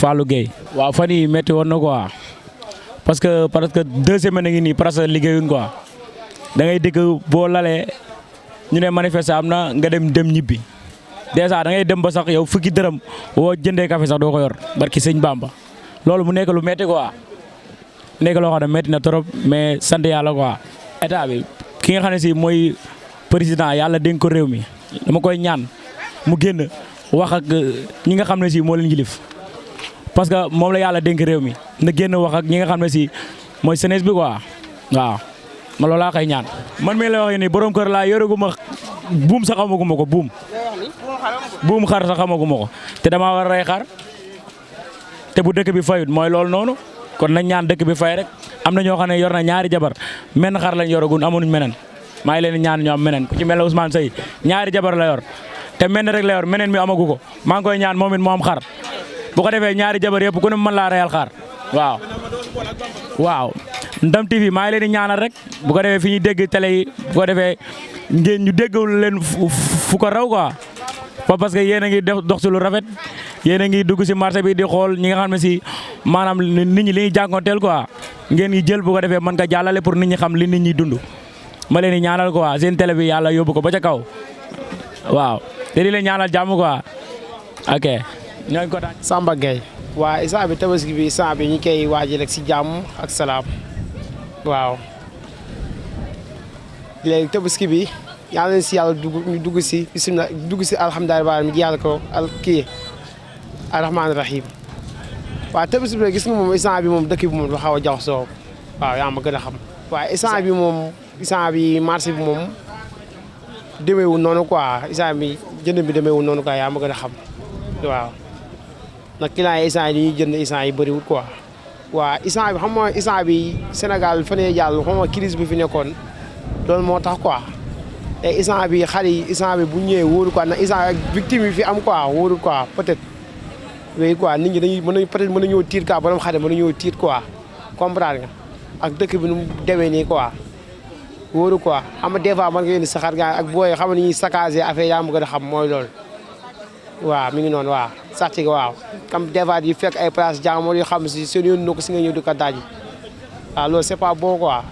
Fallou Gueye. waaw fan yii métti woon na quoi parce que 2 semaines ngi nii presque liggéeyuñ quoi da ngay dégg boo lalee ñu ne manifester am na nga dem ñibbi dèjà da ngay dem ba sax yow fukki dërëm woo jëndee café sax doo ko yor barki sëñ Bamba loolu mu nekk lu métti quoi nekk loo xam ne métti na trop mais sant yàlla quoi. état bi ki nga xam ne si mooy président yàlla dénk ko réew mi dama koy ñaan mu génn wax ak ñi nga xam ne si moo leen yilif parce que moom la yàlla dénk réew mi na génn wax ak ñi nga xam ne si mooy jeunesse bi quoi waaw ma loolu laa koy ñaan. man mii la wax nii borom kër laa yoraguma buum sax xamaguma ko buum xar sax xamaguma ko te damaa war a rey xar te bu dëkk bi fayut mooy loolu noonu kon nañ ñaan dëkk bi fay rek am na ñoo xam ne yor na ñaari jabar menn xar lañ yoragun amuñu meneen maa ngi leen ñaan ñu am meneen ku ci mel ne Ousmane Seye ñaari jabar la yor te menn rek la yor meneen mi amagu ko maa ngi koy ñaan moom it moo am xar bu ko defee ñaari jabar yëpp ku ne mën laa reyal xar waaw. Ndam TV maa ngi leen di ñaanal rek bu ko defee fi ñuy dégg télé yi bu ko defee ngeen ñu déggul leen fu ko raw quoi parce que yéen a ngi dox ci lu rafet yéen a ngi dugg ci marché bi di xool ñi nga xam ne si maanaam nit ñi li ñuy jànkonteel quoi ngeen ngi jël bu ko defee mën nga jàllale pour nit ñi xam li nit ñi dund ma leen di ñaanal quoi seen télé bi yàlla yóbbu ko ba ca kaw waaw te di leen ñaanal jàmm quoi ok ñooñu ko daan. Samba Gueye. waa instant bi tabaski bi instant bi ñu koy waajal rek ci jàmm ak salaam waaw léegi tabaski bi yàlla na ci yàlla ñu dugg ci bisimilah dugg ci alhamdulilah mi yàlla ko arrahmaani rahim waaw tabaski bi gis nga moom instant bi moom dëkk bi moom dafa xaw a jaxasoo waaw yaa ma gën a xam waaye instant bi moom instant bi marché bi moom demeewul noonu quoi instant bi jënd bi demeewul noonu quoi yaa ma gën a xam waaw nag client yi instant yi ñuy jënd instant yi bëriwul quoi waaw instant bi xam nga instant bi Sénégal fan yii jàll xam nga crise bi fi nekkoon loolu moo tax quoi te instant bi xale yi instant bi bu ñëwee wóoru quoi ndax instant victime yi fi am quoi wóoru quoi peut-être oui quoi nit ñi dañuy peut-être mën nañoo tiit quoi borom xale mën nañoo tiit quoi comprendre nga ak dëkk bi nu mu demee nii quoi wóoru quoi xam nga des fois mën nga yéen saxaar nga ak booy xam nga ni ñuy saccagé affaire yaa ma gën a xam mooy loolu waaw mi ngi noonu waaw sax ci waaw comme des fois di fekk ay place jàmbur yoo xam si seen yoon na ko si nga ñëw di ko daaj waaw loolu c'est pas bon quoi